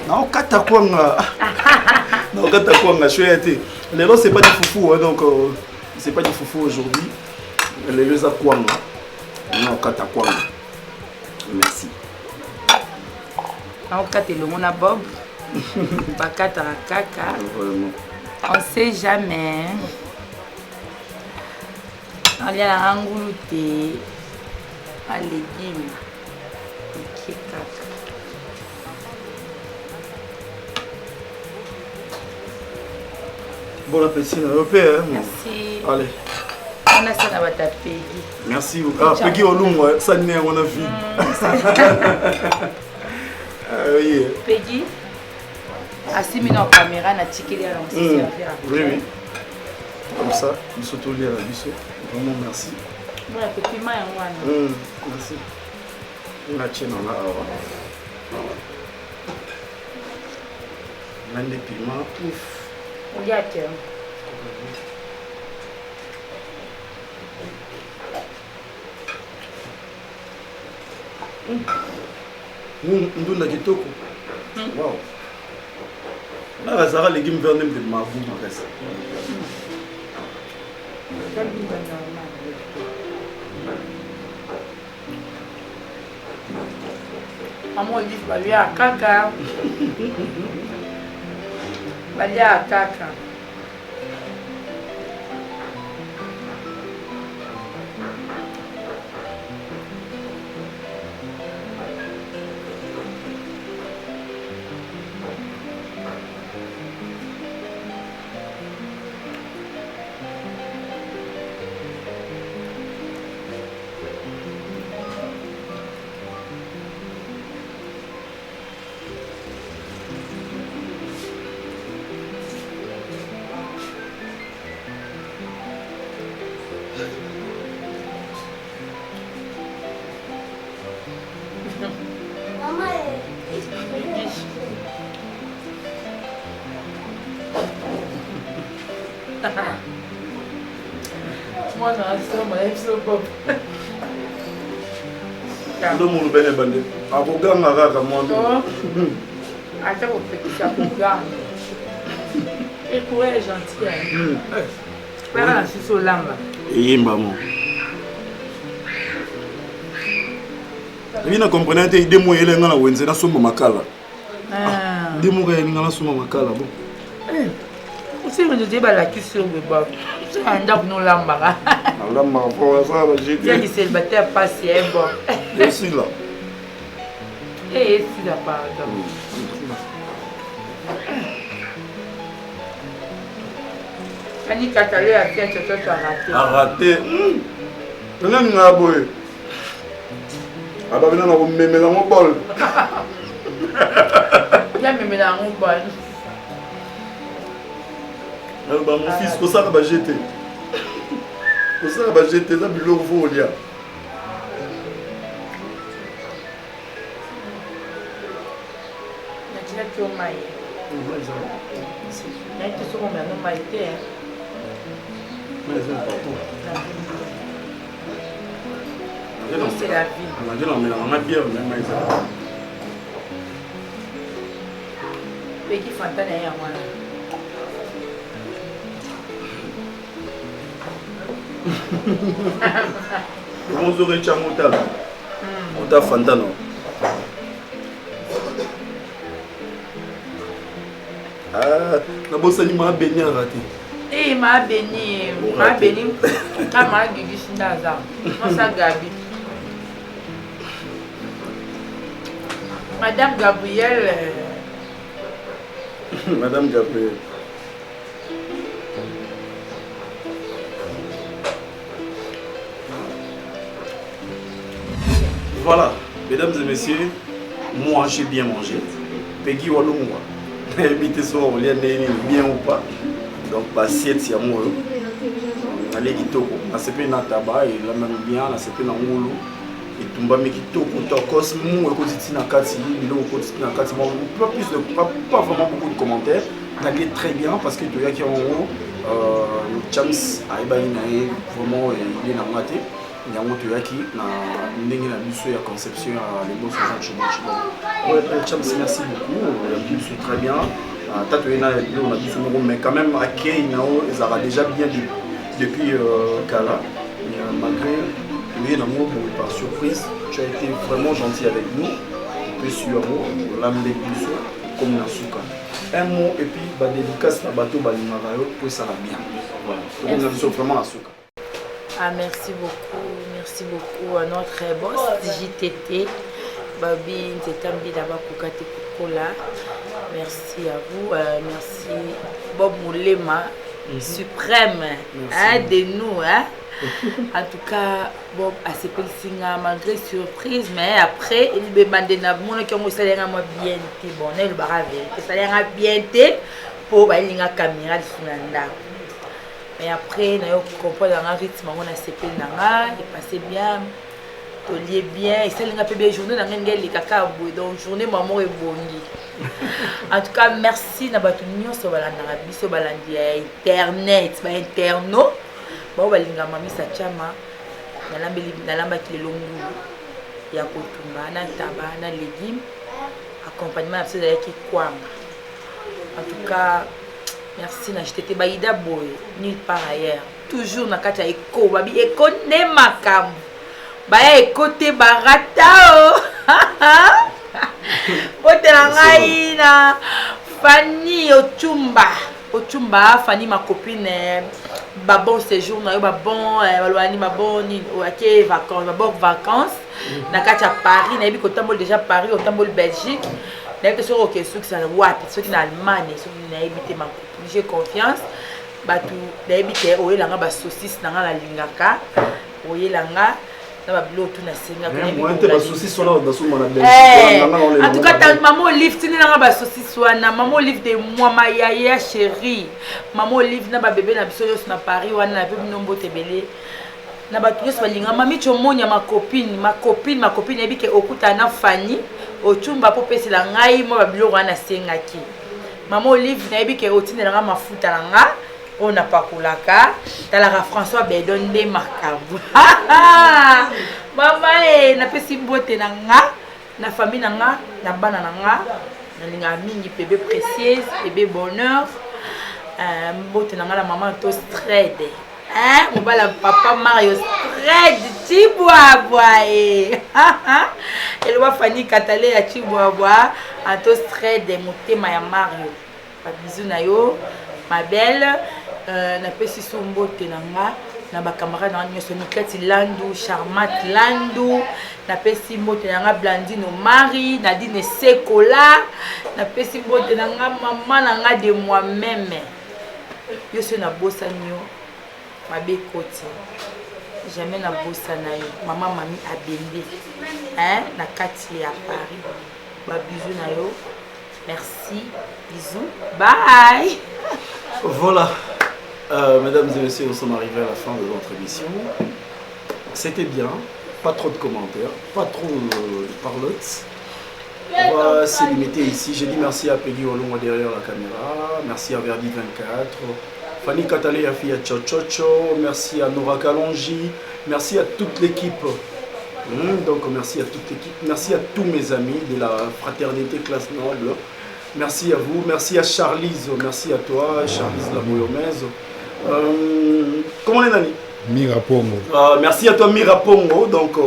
Non, katakwanga. Non, katakwanga, je suis été. Les lots, c'est pas du foufou, hein, donc c'est pas du foufou aujourd'hui. Les lots à kwanga. Non, katakwanga. Merci.
Non, kate le mona bob. Bakata kaka.
Vraiment.
On sait jamais. On y a la angoulouté. À légumes. Ok, kaka.
Bon appétit, européen.
Merci.
Allez.
On a ça dans votre Peggy.
Merci. Ah, Peggy Olum, ça n'est on a vu. Oui.
Peggy. Assis dans la caméra, na tikeli à l'ancien.
Oui. Comme ça, nous sommes tous les à la biseau. Vraiment merci.
Bon appétit, moi.
Merci. On a tenu là. On a des piments. Ouf.
On y a tiens.
Ndunda kitoko. Wow. Là, ça va légumes verts même de ma boue.
Maman dit balia kaka. Balia kaka. Moi, je
Tout le monde est bandé. Avocat, moi.
Attends, on fait que ça pour gagner. Et pour elle, gentil. Voilà, je suis sur l'âme.
Et maman. Vous comprenez que des mots, il y a un Wednesday, na suma makala. Des mots, il y a un suma makala.
Si vous dites la question, c'est un dab non lamba.
Lamba, pour ça, j'ai dit.
Il y a célibataire passé, bon.
Je suis là.
Et si la pardon. Quand il a allé à faire, tu as raté.
A raté. Tu n'as pas boy. Ah bah maintenant on me met dans mon bol.
Il a même dans mon bol.
Bah mon fils, pour ça va jeter. Pour ça va jeter ça bilo faut là.
Na tu au maï. Na tu sur mon nom maïté.
Mais c'est important.
C'est la vie.
On a bien même ça.
Peki Fanta na ya mwana.
On se retient montal. On t'a Fanta non. Ah, na bossa ni ma béni raté.
Eh ma béni, ka ma gigi sindaza. Non ça Gabi. Madame Gabrielle.
Madame Gabrielle. Voilà, mesdames et messieurs, moi j'ai bien mangé. Peggy Walumwa. Évitez ça, on l'a bien ou pas. Donc, assiette, c'est à moi. Allez, kitoko. On s'est fait dans tabac, et là même bien, on s'est fait dans molo. Et tout le monde kitoko, tokos, mou, et côté na kati, milo, côté na kati. Pas vraiment beaucoup de commentaires. On a très bien parce que tu as qui en haut, Chams, vraiment, il est dans maté. Il y a un autre qui a conception à l'émotion Chams, merci beaucoup. C'est très bien. Mais quand même, ils ont déjà bien depuis Kala. Malgré par surprise, tu as été vraiment gentil avec nous. Tu es sur l'âme des buissons comme Nasuka. Un mot et puis la dédicace à bateau Balimarayo pour ça va bien. Voilà. Donc, nous vraiment Nasuka.
Ah, merci beaucoup à notre boss JTT, Babi Nzetambi Dabakukate Kukola. Merci à vous, merci Bob Moulema, suprême hein, de nous. Hein. En tout cas, Bob a ses Singa malgré surprise, mais après, il me demande de qui ont bien bon, il va ça bien pour aller à la caméra de Sunanda. Mais après, on a compris dans un rythme, on a séparé il passait bien, on liait bien, et ça, on a fait bien journée, on a fait les caca, donc journée, maman est bonne. En tout cas, merci à tous sur l'Arabie, sur Internet, sur Internet. Bon, on va linga mami Sachama, na lamba kilongu, ya kotumba, na taba, na légumes, accompagnement absolument qui kwamba. En tout cas, merci na j'étais baïda boy nulle part ailleurs. toujours na kati ya eko babi eko nde makambo baya eko te barata o botela ngai na Fanny Ochumba Fanny ma copine ba bon séjour na yo ba bon balwani ba bon ok vacances na kati ya Paris na yebi ko tambol déjà Paris au tambol Belgique na que sur OK soki ça wapi soki na Allemagne soki na yebi te ma j'ai confiance batu na yebi te oyelanga ba saucisse na nga la lingaka oyelanga na ba bilo tout na senga ko yebi
ko ba saucisse wana ba suma na
Belgique en tout cas tant maman Olive tini na ba saucisse wana maman Olive de moi ma yaya chérie maman Olive na ba bébé na biso na Paris wana na pe nombo tebele na ba tous ba linga mami chomonya ma copine yebi ke okuta na Fanny Ochumba po pesi la ngai mo ba bilo wana sengaki maman Olive na yebi ke otinela nga mafuta na nga on n'a pas kulaka talaka François Bedon de makambu mama na pesi mbote na nga na famille na nga na bana na nga na linga mingi bébé précieuse bébé bonheur mbote na nga la maman to stred mon bala papa Mario stred tibwabwa elle va Fanny Katale ya tibwabwa to stred motema ya Mario pas bisous na yo ma belle na pesi sombo tenanga na ba camarade na nyoso Nikati Landu Charmate Landu na pesi mbote nanga Blandine Marie Nadine Sekola na pesi mbote nanga maman nanga de moi-même yo se na bossa nyo mabe koti jamais na bossa na yo maman mami abende na kati ya Paris ba bisous na yo merci bisous bye.
Voilà, mesdames et messieurs, nous sommes arrivés à la fin de notre émission. C'était bien, pas trop de commentaires, pas trop de parlottes. On va se limiter ici. Je dis merci à Peggy Olongo derrière la caméra, merci à Verdi 24, Fanny Katale à Fia Chochocho, merci à Nora Kalonji, merci à toute l'équipe. Donc merci à toute l'équipe, merci à tous mes amis de la fraternité classe noble. Merci à vous, merci à Charlize, merci à toi, Charlize la Boyomèze. Comment on est Nani?
Mira Pongo.
Merci à toi Mira Pongo, donc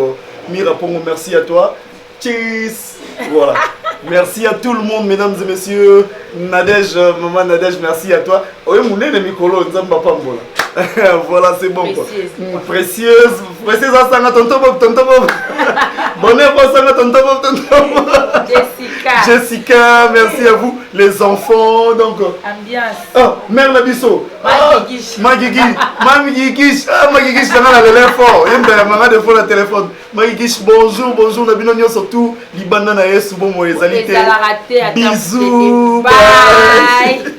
Mira Pongo, merci à toi. Cheers. Voilà. Merci à tout le monde, mesdames et messieurs. Nadège, maman Nadège, merci à toi. Voilà, c'est bon. Précieuse. Précieuse à Sanga, tonton Bob. Bonheur à Sanga, tonton Bob. Jessica, merci à vous, les enfants. Donc,
ambiance.
Oh, Mère Labisso. Magigish. Magigish, ça m'a l'air fort. Il y a un maman de fois le téléphone. Magigish, bonjour. Nabino surtout. Libana na yesu bon mo ezalité. Bisous. Bye.